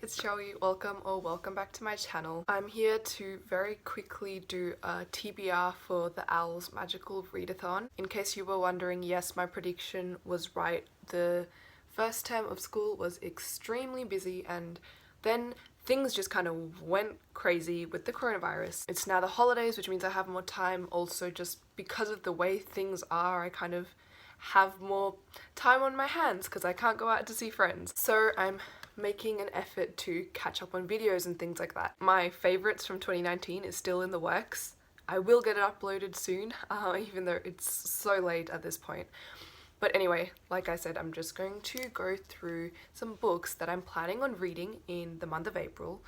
it's Joey. Welcome back to my channel. I'm here to very quickly do a TBR for the O.W.L.s magical readathon. In case you were wondering, yes, my prediction was right. The first term of school was extremely busy and then things just kind of went crazy with the coronavirus. It's now the holidays, which means I have more time. Also, just because of the way things are, I kind of have more time on my hands because I can't go out to see friends. So I'm making an effort to catch up on videos and things like that. My favourites from 2019 is still in the works. I will get it uploaded soon, even though it's so late at this point. But anyway, like I said, I'm just going to go through some books that I'm planning on reading in the month of April.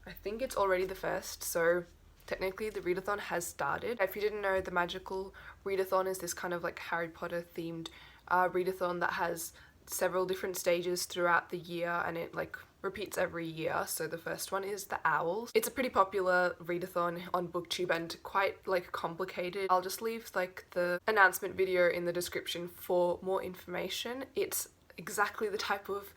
I think it's already the 1st, so technically the readathon has started. If you didn't know, the magical readathon is this kind of like Harry Potter themed readathon that has several different stages throughout the year, and it like repeats every year. So the first one is the O.W.L.s. It's a pretty popular readathon on BookTube and quite like complicated. I'll just leave like the announcement video in the description for more information. It's exactly the type of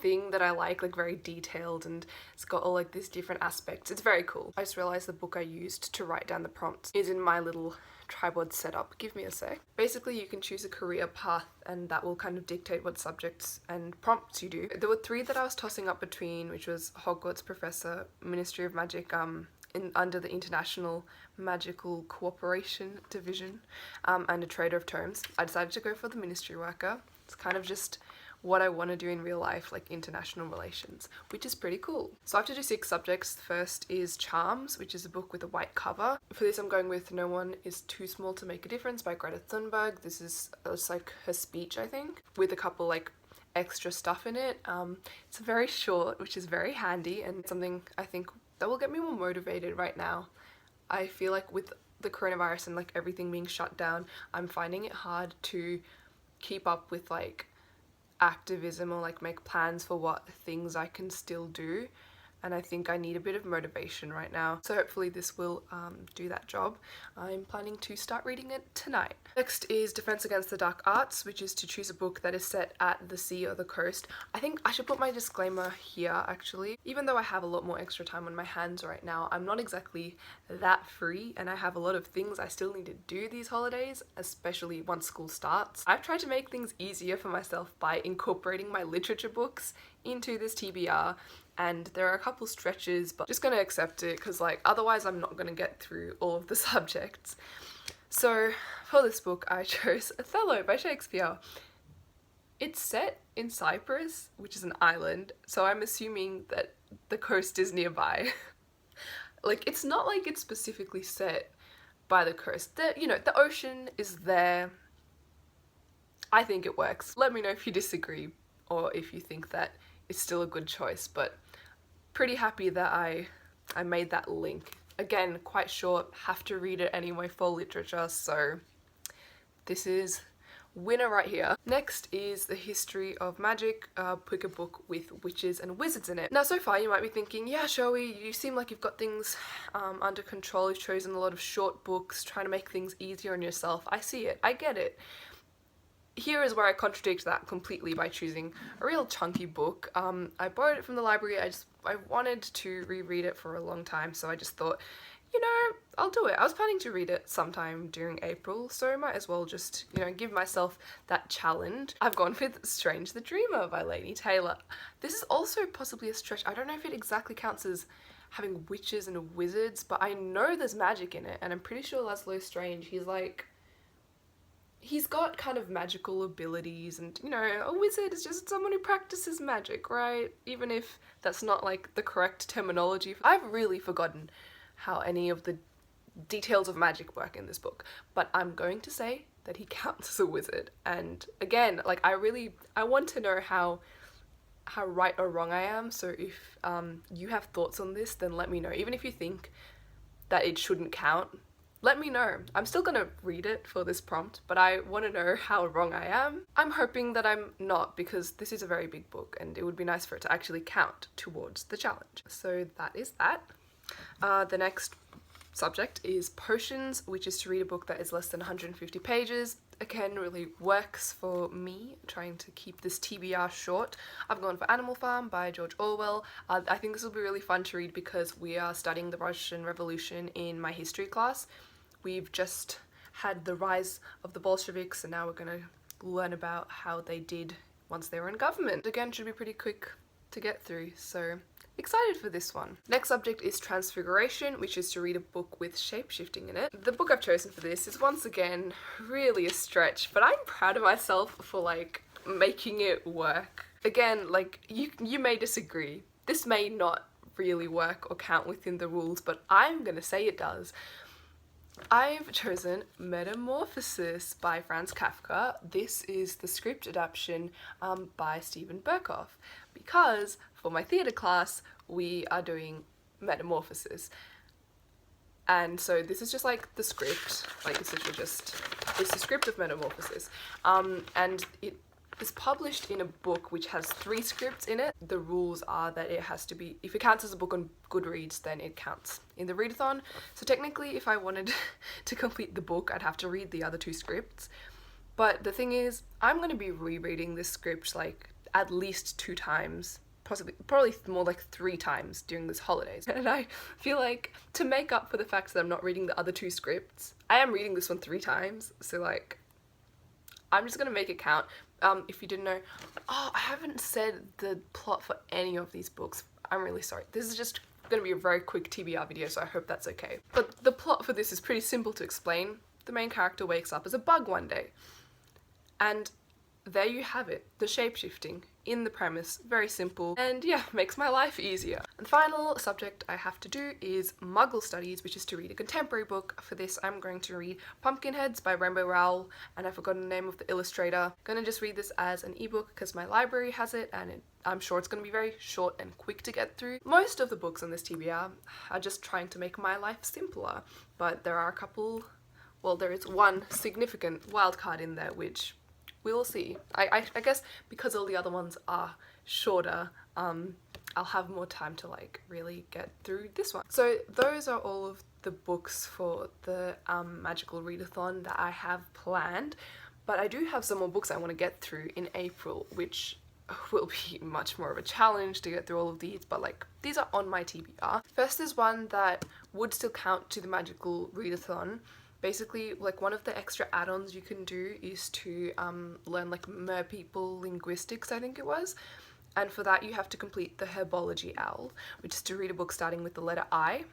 thing that I like very detailed, and it's got all like these different aspects. It's very cool. I just realized the book I used to write down the prompts is in my little tripod setup. Give me a sec. Basically, you can choose a career path and that will kind of dictate what subjects and prompts you do. There were 3 that I was tossing up between, which was Hogwarts Professor, Ministry of Magic, under the International Magical Cooperation Division, and a Trader of Tomes. I decided to go for the Ministry Worker. It's kind of just what I want to do in real life, like international relations, which is pretty cool. So I have to do 6 subjects. The first is Charms, which is a book with a white cover. For this I'm going with No One Is Too Small to Make a Difference by Greta Thunberg. This is like her speech, I think, with a couple like extra stuff in it. It's very short, which is very handy, and something I think that will get me more motivated right now. I feel like with the coronavirus and like everything being shut down, I'm finding it hard to keep up with like activism or like make plans for what things I can still do, and I think I need a bit of motivation right now. So hopefully this will do that job. I'm planning to start reading it tonight. Next is Defense Against the Dark Arts, which is to choose a book that is set at the sea or the coast. I think I should put my disclaimer here actually. Even though I have a lot more extra time on my hands right now, I'm not exactly that free and I have a lot of things I still need to do these holidays, especially once school starts. I've tried to make things easier for myself by incorporating my literature books into this TBR, and there are a couple stretches, but just gonna accept it because like otherwise I'm not gonna get through all of the subjects. So for this book I chose Othello by Shakespeare. It's set in Cyprus, which is an island, so I'm assuming that the coast is nearby. Like it's not like it's specifically set by the coast. The ocean is there. I think it works. Let me know if you disagree or if you think that it's still a good choice, but pretty happy that I made that link. Again, quite short, have to read it anyway for literature, so this is winner right here. Next is The History of Magic, a quicker book with witches and wizards in it. Now so far you might be thinking, yeah Shoei, you seem like you've got things under control, you've chosen a lot of short books, trying to make things easier on yourself. I see it, I get it. Here is where I contradict that completely by choosing a real chunky book. I borrowed it from the library. I wanted to reread it for a long time, so I just thought, I'll do it. I was planning to read it sometime during April, so I might as well just, give myself that challenge. I've gone with Strange the Dreamer by Laini Taylor. This is also possibly a stretch. I don't know if it exactly counts as having witches and wizards, but I know there's magic in it, and I'm pretty sure Laszlo Strange, he's got kind of magical abilities, and a wizard is just someone who practices magic, right? Even if that's not like the correct terminology. I've really forgotten how any of the details of magic work in this book, but I'm going to say that he counts as a wizard. And again, like I want to know how right or wrong I am, so if you have thoughts on this, then let me know. Even if you think that it shouldn't count, let me know. I'm still gonna read it for this prompt, but I want to know how wrong I am. I'm hoping that I'm not, because this is a very big book and it would be nice for it to actually count towards the challenge. So that is that. The next subject is Potions, which is to read a book that is less than 150 pages. again really works for me, trying to keep this TBR short. I've gone for Animal Farm by George Orwell. I think this will be really fun to read because we are studying the Russian Revolution in my history class. We've just had the rise of the Bolsheviks and now we're going to learn about how they did once they were in government. Again, should be pretty quick to get through, so excited for this one. Next subject is Transfiguration, which is to read a book with shape-shifting in it. The book I've chosen for this is once again really a stretch, but I'm proud of myself for like making it work. Again, like you may disagree. This may not really work or count within the rules, but I'm gonna say it does. I've chosen Metamorphosis by Franz Kafka. This is the script adaptation by Steven Berkoff, because for my theatre class we are doing Metamorphosis. And so this is just like the script, like it's the script of Metamorphosis. And it is published in a book which has 3 scripts in it. The rules are that it has to be, if it counts as a book on Goodreads, then it counts in the readathon. So technically if I wanted to complete the book, I'd have to read the other 2 scripts. But the thing is, I'm going to be rereading this script like at least 2 times, probably more like 3 times during this holidays. And I feel like to make up for the fact that I'm not reading the other 2 scripts, I am reading this one 3 times. So like, I'm just going to make it count. If you didn't know, I haven't said the plot for any of these books. I'm really sorry. This is just going to be a very quick TBR video, so I hope that's okay. But the plot for this is pretty simple to explain. The main character wakes up as a bug one day. And there you have it, the shape-shifting in the premise. Very simple, and yeah, makes my life easier. And the final subject I have to do is Muggle Studies, which is to read a contemporary book. For this, I'm going to read Pumpkinheads by Rainbow Rowell, and I've forgotten the name of the illustrator. I'm gonna just read this as an ebook because my library has it, and I'm sure it's gonna be very short and quick to get through. Most of the books on this TBR are just trying to make my life simpler, but there are a couple, well, there is one significant wildcard in there, which we will see. I guess because all the other ones are shorter, I'll have more time to like really get through this one. So those are all of the books for the magical readathon that I have planned, but I do have some more books I want to get through in April, which will be much more of a challenge to get through all of these, but like these are on my TBR. First is one that would still count to the magical readathon. Basically, like one of the extra add-ons you can do is to learn like merpeople linguistics, I think it was. And for that you have to complete the Herbology Owl, which is to read a book starting with the letter I.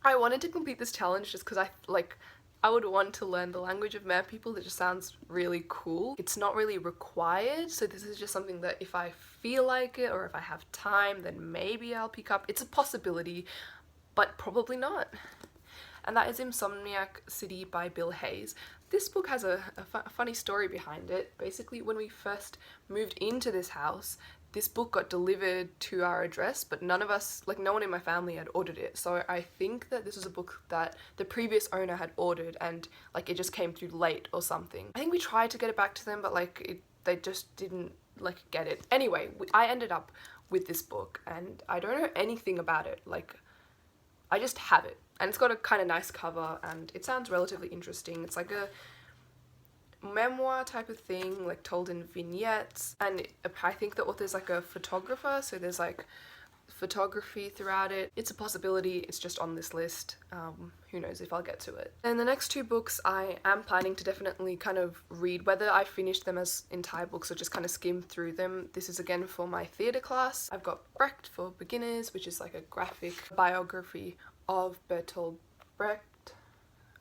I wanted to complete this challenge just because I would want to learn the language of merpeople. It just sounds really cool. It's not really required, so this is just something that if I feel like it or if I have time, then maybe I'll pick up. It's a possibility, but probably not. And that is Insomniac City by Bill Hayes. This book has a funny story behind it. Basically, when we first moved into this house, this book got delivered to our address, but none of us, like no one in my family had ordered it. So I think that this was a book that the previous owner had ordered and like it just came through late or something. I think we tried to get it back to them, but like they just didn't like get it. Anyway, I ended up with this book and I don't know anything about it. Like, I just have it. And it's got a kind of nice cover and it sounds relatively interesting. It's like a memoir type of thing, like told in vignettes. And I think the author's like a photographer, so there's like photography throughout it. It's a possibility, it's just on this list. Who knows if I'll get to it. And the next 2 books I am planning to definitely kind of read, whether I finish them as entire books or just kind of skim through them. This is again for my theatre class. I've got Brecht for Beginners, which is like a graphic biography of Bertolt Brecht.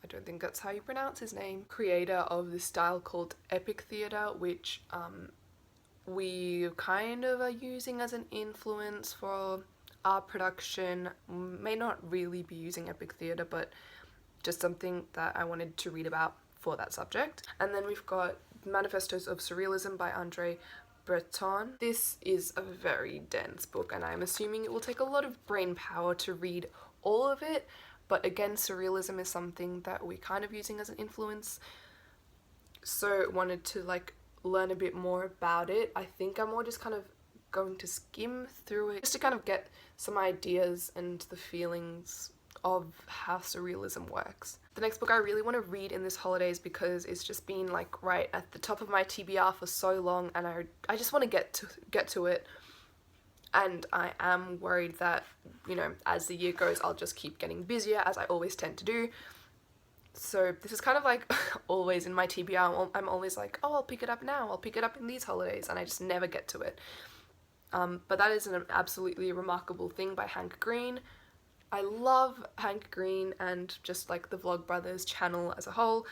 I don't think that's how you pronounce his name. Creator of this style called epic theatre, which we kind of are using as an influence for our production. May not really be using epic theatre, but just something that I wanted to read about for that subject. And then we've got Manifestos of Surrealism by Andre Breton. This is a very dense book and I'm assuming it will take a lot of brain power to read all of it, but again, surrealism is something that we're kind of using as an influence, so wanted to like learn a bit more about it. I think I'm more just kind of going to skim through it just to kind of get some ideas and the feelings of how surrealism works. The next book I really want to read in this holidays because it's just been like right at the top of my TBR for so long, and I just want to get to it. And I am worried that, you know, as the year goes, I'll just keep getting busier, as I always tend to do. So this is kind of like always in my TBR, I'm always like, oh, I'll pick it up now, I'll pick it up in these holidays, and I just never get to it. But that is an absolutely remarkable thing by Hank Green. I love Hank Green and just like the Vlogbrothers channel as a whole,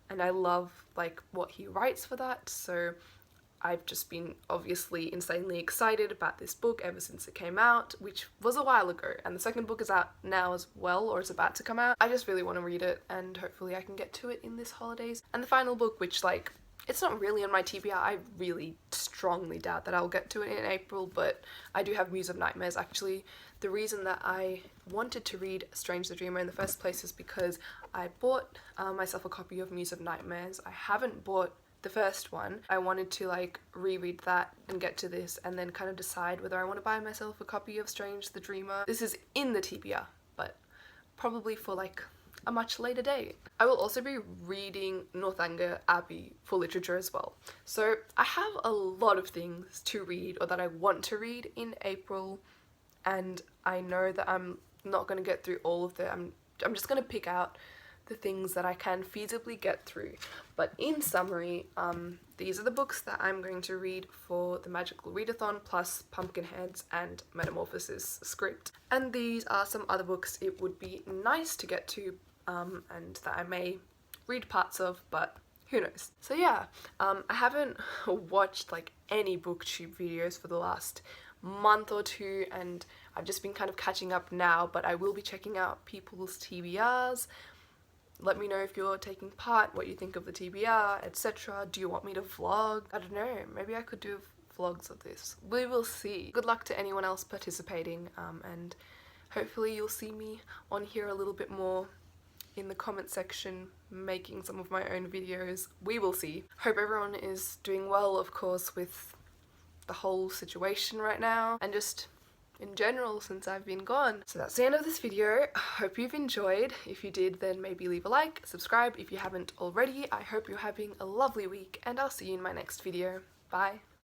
and I love like what he writes for that, so I've just been obviously insanely excited about this book ever since it came out, which was a while ago, and the second book is out now as well, or is about to come out. I just really want to read it, and hopefully I can get to it in this holidays. And the final book, which like, it's not really on my TBR, I really strongly doubt that I'll get to it in April, but I do have Muse of Nightmares. Actually, the reason that I wanted to read Strange the Dreamer in the first place is because I bought myself a copy of Muse of Nightmares. I haven't bought the first one. I wanted to like reread that and get to this and then kind of decide whether I want to buy myself a copy of Strange the Dreamer. This is in the TBR, but probably for like a much later date. I will also be reading Northanger Abbey for literature as well. So I have a lot of things to read or that I want to read in April, and I know that I'm not going to get through all of them. I'm just going to pick out the things that I can feasibly get through. But in summary, these are the books that I'm going to read for the Magical Readathon, plus Pumpkinheads and Metamorphosis script. And these are some other books it would be nice to get to, and that I may read parts of, but who knows. So yeah, I haven't watched like any booktube videos for the last month or two, and I've just been kind of catching up now, but I will be checking out people's TBRs. Let me know if you're taking part, what you think of the TBR, etc. Do you want me to vlog? I don't know, maybe I could do vlogs of this. We will see. Good luck to anyone else participating, and hopefully you'll see me on here a little bit more in the comment section, making some of my own videos. We will see. Hope everyone is doing well, of course, with the whole situation right now, and just in general since I've been gone. So that's the end of this video. I hope you've enjoyed. If you did, then maybe leave a like, subscribe if you haven't already. I hope you're having a lovely week, and I'll see you in my next video. Bye.